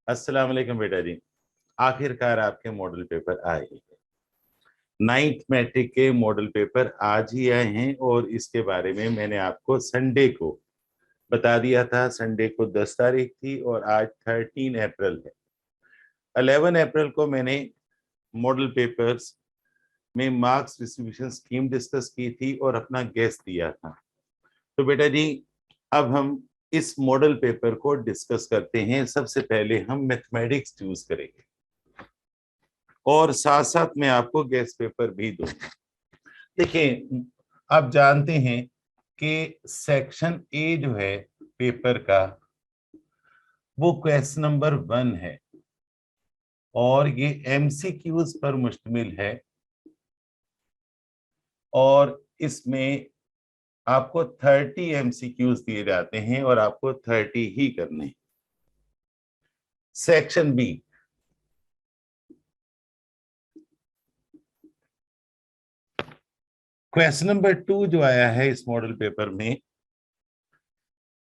अस्सलाम वालेकुम बेटा जी। आखिरकार आपके मॉडल पेपर आए हैं। नाइन्थ मैट्रिक के मॉडल पेपर आज ही आए हैं और इसके बारे में मैंने आपको संडे को बता दिया था। संडे को 10 तारीख थी और आज 13 अप्रैल है। 11 अप्रैल को मैंने मॉडल पेपर्स में मार्क्स डिस्ट्रीब्यूशन स्कीम डिस्कस की थी और अपना गेस दिया था। तो बेटा जी, अब हम इस मॉडल पेपर को डिस्कस करते हैं। सबसे पहले हम मैथमेटिक्स चूज करेंगे और साथ साथ मैं आपको गेस्ट पेपर भी दूंगा। देखिए, आप जानते हैं कि सेक्शन ए जो है पेपर का, वो क्वेश्चन नंबर 1 है और ये एमसीक्यूज पर मुश्तमिल है और इसमें आपको 30 एमसीक्यूज दिए जाते हैं और आपको 30 ही करने हैं। सेक्शन बी, क्वेश्चन नंबर 2 जो आया है इस मॉडल पेपर में,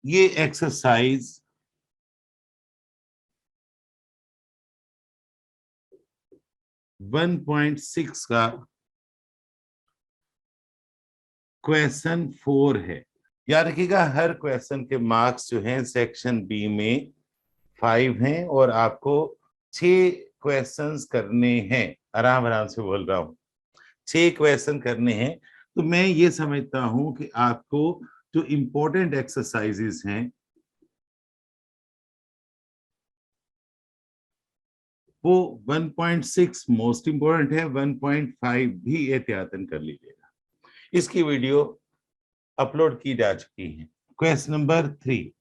ये एक्सरसाइज 1.6 का क्वेश्चन 4 है। याद रखिएगा, हर क्वेश्चन के मार्क्स जो हैं सेक्शन बी में 5 हैं और आपको 6 क्वेश्चंस करने हैं। आराम आराम से बोल रहा हूं, 6 क्वेश्चन करने हैं। तो मैं ये समझता हूं कि आपको जो इंपॉर्टेंट एक्सरसाइजेस हैं वो 1.6 मोस्ट इंपॉर्टेंट है, 1.5 भी एहतियातन कर लीजिएगा। इसकी वीडियो अपलोड की जा चुकी है। क्वेश्चन नंबर 3,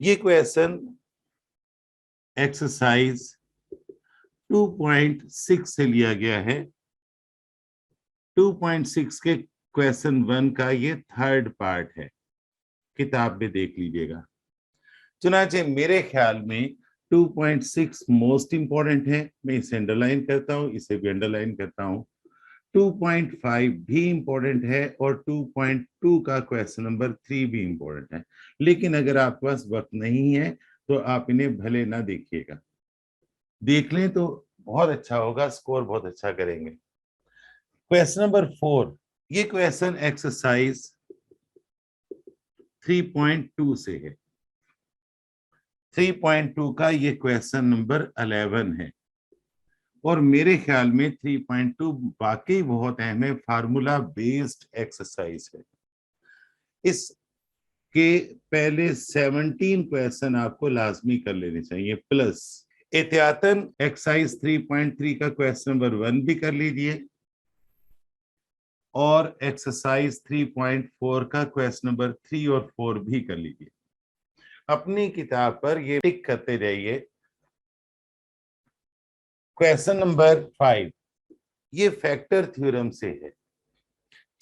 ये क्वेश्चन एक्सरसाइज 2.6 से लिया गया है। 2.6 के क्वेश्चन 1 का ये थर्ड पार्ट है, किताब में देख लीजिएगा। चुनाचे मेरे ख्याल में 2.6 मोस्ट इंपॉर्टेंट है, मैं इसे अंडरलाइन करता हूं, इसे भी अंडरलाइन करता हूं। 2.5 भी इंपॉर्टेंट है और 2.2 का क्वेश्चन नंबर 3 भी इंपॉर्टेंट है। लेकिन अगर आपके पास वक्त नहीं है तो आप इन्हें भले ना देखिएगा, देख लें तो बहुत अच्छा होगा, स्कोर बहुत अच्छा करेंगे। क्वेश्चन नंबर 4, ये क्वेश्चन एक्सरसाइज 3.2 से है। 3.2 का ये क्वेश्चन नंबर 11 है और मेरे ख्याल में 3.2 वाकई बहुत अहम है, फार्मूला बेस्ड एक्सरसाइज है। इसके पहले 17 क्वेश्चन आपको लाजमी कर लेने चाहिए, प्लस एहतियातन एक्सरसाइज 3.3 का क्वेश्चन नंबर 1 भी कर लीजिए और एक्सरसाइज 3.4 का क्वेश्चन नंबर 3 और 4 भी कर लीजिए। अपनी किताब पर ये टिक करते जाइए। क्वेश्चन नंबर 5, ये फैक्टर थ्योरम से है।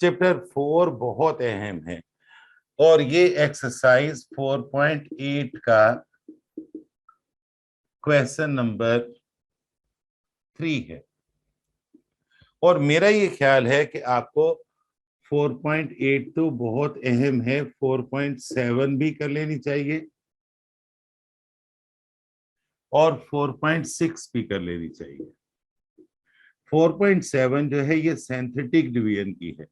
चैप्टर 4 बहुत अहम है और ये एक्सरसाइज 4.8 का क्वेश्चन नंबर 3 है और मेरा ये ख्याल है कि आपको 4.8 तो बहुत अहम है, 4.7 भी कर लेनी चाहिए और 4.6 भी कर लेनी चाहिए। 4.7 जो है ये सिंथेटिक डिवीजन की है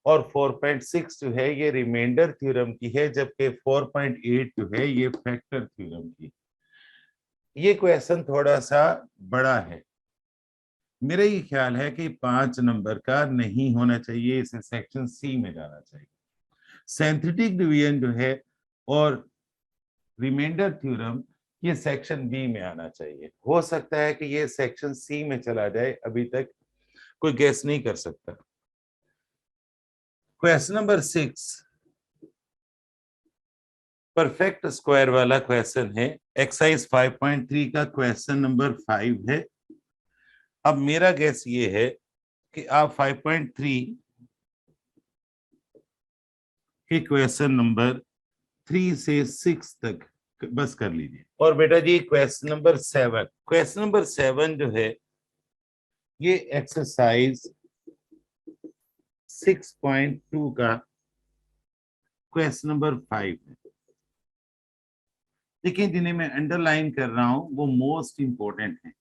और 4.6 जो है ये रिमाइंडर थ्योरम की है, जबकि 4.8 जो है ये फैक्टर थ्योरम की। ये क्वेश्चन थोड़ा सा बड़ा है, मेरा ये ख्याल है कि 5 नंबर का नहीं होना चाहिए, इसे सेक्शन सी में जाना चाहिए। सिंथेटिक डिवीजन जो है और रिमाइंडर थ्योरम ये सेक्शन बी में आना चाहिए। हो सकता है कि ये सेक्शन सी में चला जाए, अभी तक कोई गेस नहीं कर सकता। क्वेश्चन नंबर 6 परफेक्ट स्क्वायर वाला क्वेश्चन है। एक्सरसाइज 5.3 का क्वेश्चन नंबर 5 है। अब मेरा गेस ये है कि आप 5.3 के क्वेश्चन नंबर 3 से 6 तक बस कर लीजिए। और बेटा जी क्वेश्चन नंबर 7, क्वेश्चन नंबर 7 जो है ये एक्सरसाइज 6.2 का क्वेश्चन नंबर 5 है देखिए जिन्हें मैं अंडरलाइन कर रहा हूं वो मोस्ट इंपॉर्टेंट है,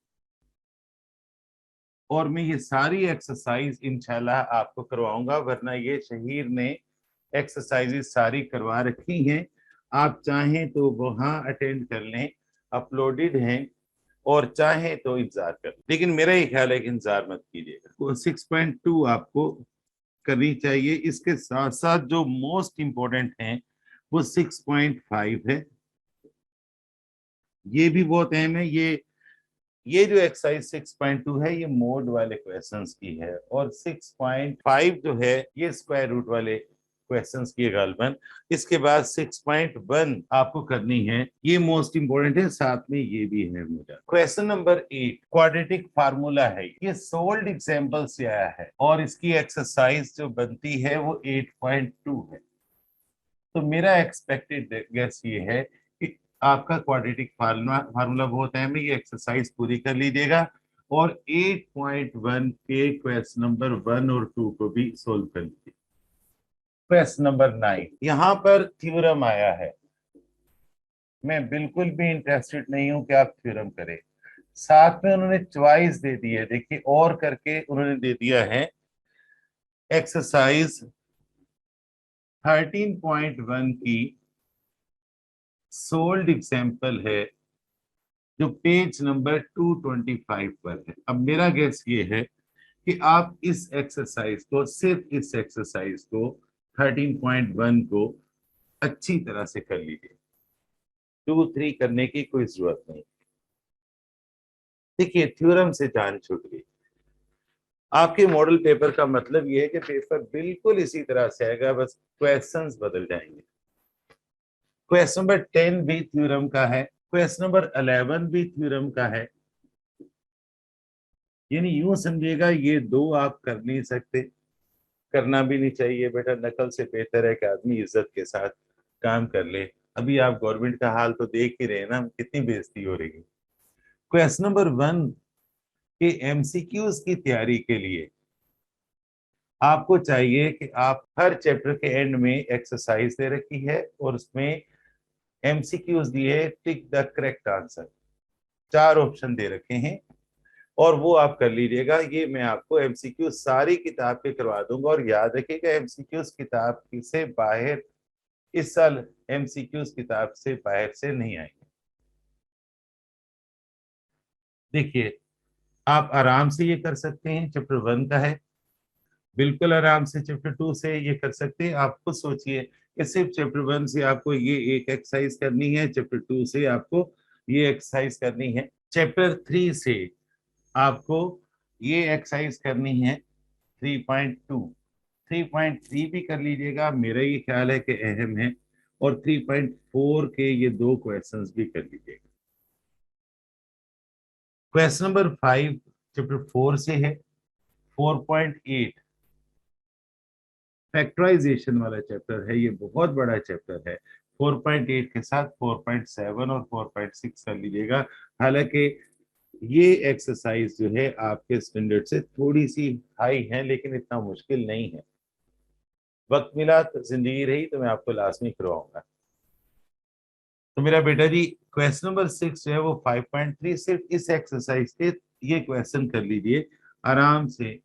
और मैं ये सारी एक्सरसाइज इंशाल्लाह आपको करवाऊंगा, वरना ये शहीर ने एक्सरसाइजेस सारी करवा रखी हैं। आप चाहें तो वहां अटेंड कर लें, अपलोडेड हैं, और चाहें तो इंतजार कर लें, लेकिन मेरा ये ख्याल है कि इंतजार मत कीजिएगा। 6.2 आपको करनी चाहिए। इसके साथ साथ जो मोस्ट इंपॉर्टेंट है वो 6.5 है, ये भी बहुत अहम है। ये जो एक्सरसाइज 6.2 है ये मोड वाले क्वेश्चंस की है, और 6.5 जो है ये स्क्वायर रूट वाले क्वेश्चंस की है गालबन। इसके बाद 6.1 आपको करनी है, ये मोस्ट इंपोर्टेंट है, साथ में ये भी है मेरा। क्वेश्चन नंबर 8 क्वाड्रेटिक फार्मूला है, ये सोल्ड एग्जांपल से आया है, और इसकी एक्सरसाइज जो बनती है वो 8.2 है। तो मेरा एक्सपेक्टेड गेस ये है कि आपका क्वाड्रेटिक फार्मूला बहुत अहम है, ये एक्सरसाइज पूरी कर लीजिएगा, और 8.1 के क्वेश्चन नंबर 1 और 2 को भी सोल्व कर लीजिए। क्वेश्चन नंबर 9, यहाँ पर थ्योरम आया है, मैं बिल्कुल भी इंटरेस्टेड नहीं हूं कि आप थ्योरम करें। साथ में उन्होंने चॉइस दे दी है, देखिए और करके उन्होंने दे दिया है एक्सरसाइज 13.1 की सोल्ड एग्जाम्पल है, जो पेज नंबर 225 पर है। अब मेरा गेस ये है कि आप इस एक्सरसाइज को, सिर्फ इस एक्सरसाइज को 13.1 को अच्छी तरह से कर लीजिए, 2-3 करने की कोई जरूरत नहीं। देखिए थ्योरम से जान छूट गई। आपके मॉडल पेपर का मतलब ये है कि पेपर बिल्कुल इसी तरह से आएगा, बस क्वेश्चंस बदल जाएंगे। क्वेश्चन नंबर 10 भी थ्योरम का है, क्वेश्चन नंबर 11 भी थ्योरम का है। यानी यूं समझिएगा ये दो आप कर नहीं सकते, करना भी नहीं चाहिए बेटा, नकल से बेहतर है कि आदमी इज्जत के साथ काम कर ले। अभी आप गवर्नमेंट का हाल तो देख ही रहे हैं ना, कितनी बेइज्जती हो रही है। क्वेश्चन नंबर 1 के एमसीक्यूज की तैयारी के लिए आपको चाहिए कि आप हर चैप्टर के एंड में एक्सरसाइज दे रखी है, और उसमें एमसीक्यूज दिए, tick the correct answer, 4 option दे रखे हैं, और वो आप कर लीजिएगा। ये मैं आपको एमसीक्यू सारी किताब के करवा दूंगा, और याद रखिएगा एमसीक्यूज किताब से बाहर, इस साल एमसीक्यूज किताब से बाहर से नहीं आएंगे। देखिए आप आराम से ये कर सकते हैं, चैप्टर 1 का है, बिल्कुल आराम से चैप्टर 2 से ये कर सकते हैं। आप खुद सोचिए कि सिर्फ चैप्टर 1 से आपको ये एक एक्सरसाइज करनी है, चैप्टर 2 से आपको ये एक्सरसाइज करनी है, चैप्टर 3 से आपको ये एक्सरसाइज करनी है 3.2, 3.3 भी कर लीजिएगा, मेरा ये ख्याल है कि अहम है, और 3.4 के ये 2 क्वेश्चंस भी कर लीजिएगा। क्वेश्चन नंबर 5 चैप्टर 4 से है, 4.8 फैक्टराइजेशन वाला चैप्टर है, ये बहुत बड़ा चैप्टर है। 4.8 के साथ 4.7 और 4.6 कर लीजिएगा। हालांकि ये एक्सरसाइज जो है आपके स्टैंडर्ड से थोड़ी सी हाई है, लेकिन इतना मुश्किल नहीं है। वक्त मिला तो, जिंदगी रही तो मैं आपको लाजमी करवाऊंगा। तो मेरा बेटा जी क्वेश्चन नंबर 6 जो है वो 5.3, सिर्फ इस एक्सरसाइज के ये क्वेश्चन कर लीजिए, आराम से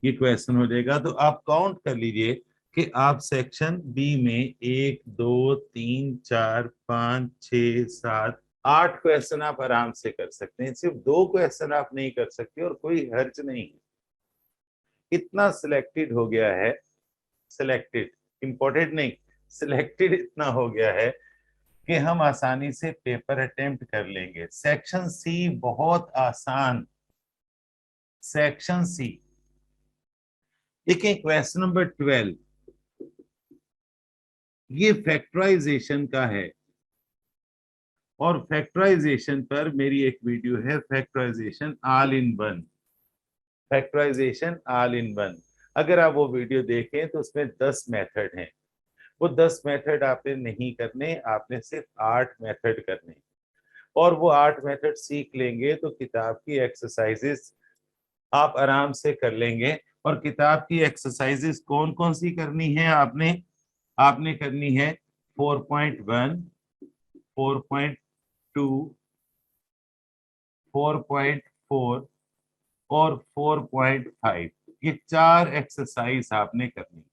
ये क्वेश्चन हो जाएगा। तो आप काउंट कर लीजिए कि आप सेक्शन बी में 1 2 3 4 5 6 7 8 क्वेश्चन आप आराम से कर सकते हैं, सिर्फ 2 क्वेश्चन आप नहीं कर सकते, और कोई हर्ज नहीं है। इतना सिलेक्टेड हो गया है, सिलेक्टेड इंपॉर्टेंट नहीं, सिलेक्टेड इतना हो गया है कि हम आसानी से पेपर अटेम्प्ट कर लेंगे। सेक्शन सी बहुत आसान, सेक्शन सी। देखिए क्वेश्चन नंबर 12 ये फैक्टराइजेशन का है, और फैक्टराइजेशन पर मेरी एक वीडियो है, factorisation all in one, factorisation all in one. अगर आप वो वीडियो देखें तो उसमें 10 मेथड हैं, वो 10 मेथड आपने नहीं करने, आपने सिर्फ 8 मेथड करने, और वो 8 मेथड सीख लेंगे तो किताब की एक्सरसाइजेस आप आराम से कर लेंगे। और किताब की एक्सरसाइजेस कौन कौन सी करनी है आपने, आपने करनी है 4.1, 4. 4.2, 4.4 और 4.5, ये 4 एक्सरसाइज आपने करनी।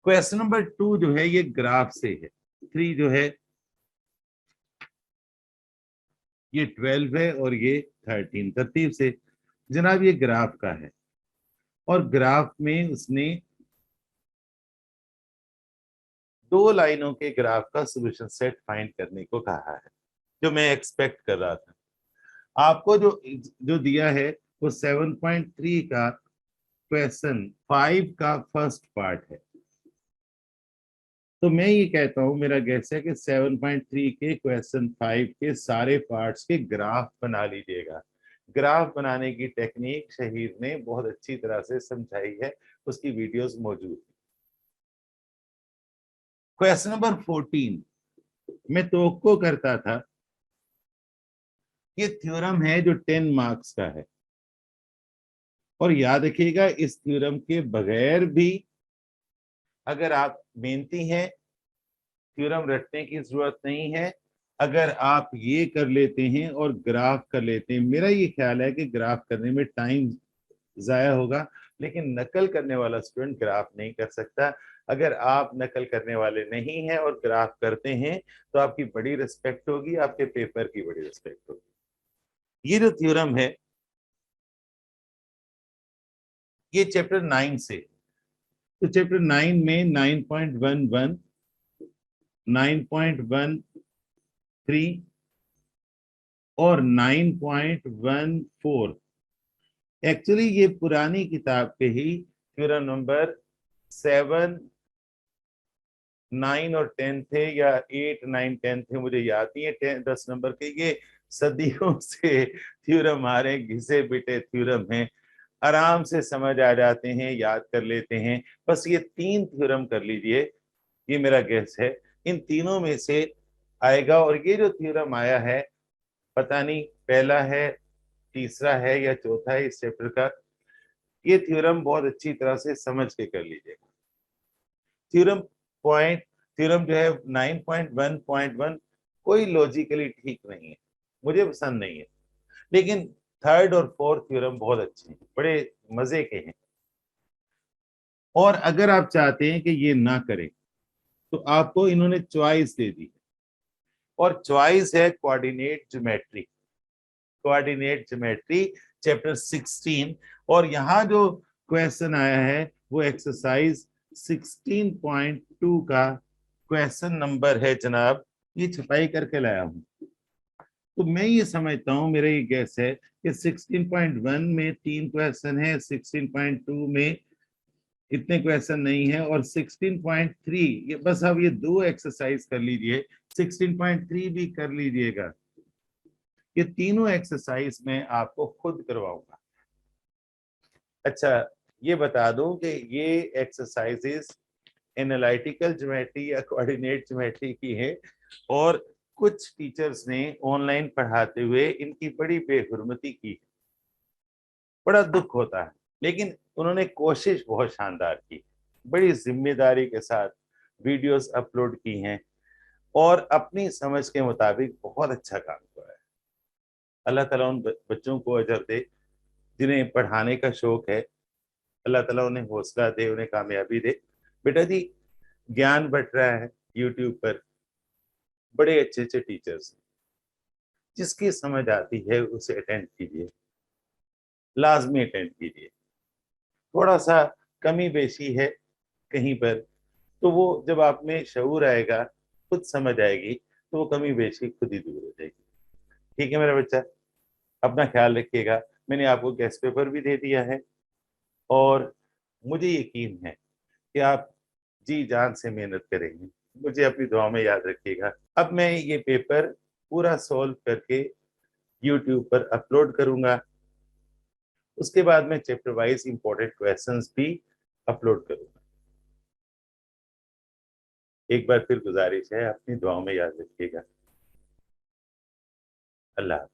क्वेश्चन नंबर 2 जो है ये ग्राफ से है, 3 जो है ये 12 है और ये 13। तरतीब से जनाब ये ग्राफ का है और ग्राफ में उसने 2 लाइनों के ग्राफ का सॉल्यूशन सेट फाइंड करने को कहा है, जो मैं एक्सपेक्ट कर रहा था। आपको जो जो दिया है वो 7.3 का क्वेश्चन 5 का फर्स्ट पार्ट है। तो मैं ये कहता हूं, मेरा गैस है कि 7.3 के क्वेश्चन 5 के सारे पार्ट्स के ग्राफ बना लीजिएगा। ग्राफ बनाने की टेक्निक शहीद ने बहुत अच्छी तरह से समझाई है, उसकी वीडियोस मौजूद है। क्वेश्चन नंबर 14 मैं तवक्को करता था, ये थ्योरम है जो 10 मार्क्स का है और याद रखिएगा इस थ्योरम के बगैर भी अगर आप मेहनती हैं थ्योरम रटने की जरूरत नहीं है। अगर आप ये कर लेते हैं और ग्राफ कर लेते हैं, मेरा ये ख्याल है कि ग्राफ करने में टाइम जाया होगा, लेकिन नकल करने वाला स्टूडेंट ग्राफ नहीं कर सकता। अगर आप नकल करने वाले नहीं हैं और ग्राफ करते हैं तो आपकी बड़ी रिस्पेक्ट होगी, आपके पेपर की बड़ी रिस्पेक्ट होगी। ये जो थ्योरम है ये चैप्टर 9 से, तो चैप्टर 9 में 9.11, 9.13 और 9.14 एक्चुअली ये पुरानी किताब के ही थ्योरम नंबर 7, 9 और 10 थे, या 8, 9, 10 थे, मुझे याद नहीं है। 10 नंबर के ये सदियों से थ्योरम आ रहे, घिसे पिटे थ्योरम हैं, आराम से समझ आ जाते हैं, याद कर लेते हैं। बस ये 3 थ्योरम कर लीजिए, ये मेरा गेस है, इन तीनों में से आएगा। और ये जो थ्योरम आया है पता नहीं पहला है, तीसरा है या चौथा है इस चैप्टर का, ये थ्योरम बहुत अच्छी तरह से समझ के कर लीजिएगा। थ्योरम जो है 9.1.1 कोई लॉजिकली ठीक नहीं है, मुझे पसंद नहीं है, लेकिन थर्ड और फोर्थ थ्योरम बहुत अच्छे हैं, बड़े मजे के हैं। और अगर आप चाहते हैं कि ये ना करें तो आपको इन्होंने चॉइस दे दी, और चॉइस है coordinate geometry. Coordinate geometry chapter 16, और यहाँ जो क्वेश्चन आया है वो एक्सरसाइज 16.2 का क्वेश्चन नंबर है जनाब, ये छपाई करके लाया हूं। तो मैं ये समझता हूं, मेरा ये गैस है कि 16.1 में 3 क्वेश्चन है, 16.2 में इतने क्वेश्चन नहीं है, और 16.3 ये बस अब ये 2 एक्सरसाइज कर लीजिए, 16.3 भी कर लीजिएगा। ये तीनों एक्सरसाइज मैं आपको खुद करवाऊंगा। अच्छा ये बता दूं कि ये एक्सरसाइजेस एनालिटिकल ज्योमेट्री या कोऑर्डिनेट ज्योमेट्री की है, और कुछ टीचर्स ने ऑनलाइन पढ़ाते हुए इनकी बड़ी बेहुरमती की है, बड़ा दुख होता है, लेकिन उन्होंने कोशिश बहुत शानदार की, बड़ी जिम्मेदारी के साथ वीडियोस अपलोड की हैं और अपनी समझ के मुताबिक बहुत अच्छा काम किया है। अल्लाह ताला उन बच्चों को अजर दे जिन्हें पढ़ाने का शौक है, अल्लाह ताला उन्हें हौसला दे, उन्हें कामयाबी दे। बेटा जी ज्ञान बट रहा है यूट्यूब पर, बड़े अच्छे अच्छे टीचर्स हैं, जिसकी समझ आती है उसे अटेंड कीजिए, लाजमी अटेंड कीजिए। थोड़ा सा कमी बेशी है कहीं पर, तो वो जब आप में शऊर आएगा, खुद समझ आएगी, तो वो कमी बेशी खुद ही दूर हो जाएगी। ठीक है मेरा बच्चा, अपना ख्याल रखिएगा। मैंने आपको गेस्ट पेपर भी दे दिया है और मुझे यकीन है कि आप जी जान से मेहनत करेंगे। मुझे अपनी दुआ में याद रखिएगा। अब मैं ये पेपर पूरा सॉल्व करके यूट्यूब पर अपलोड करूंगा, उसके बाद मैं चैप्टर वाइज इंपॉर्टेंट क्वेश्चंस भी अपलोड करूंगा। एक बार फिर गुजारिश है, अपनी दुआओं में याद रखिएगा। अल्लाह।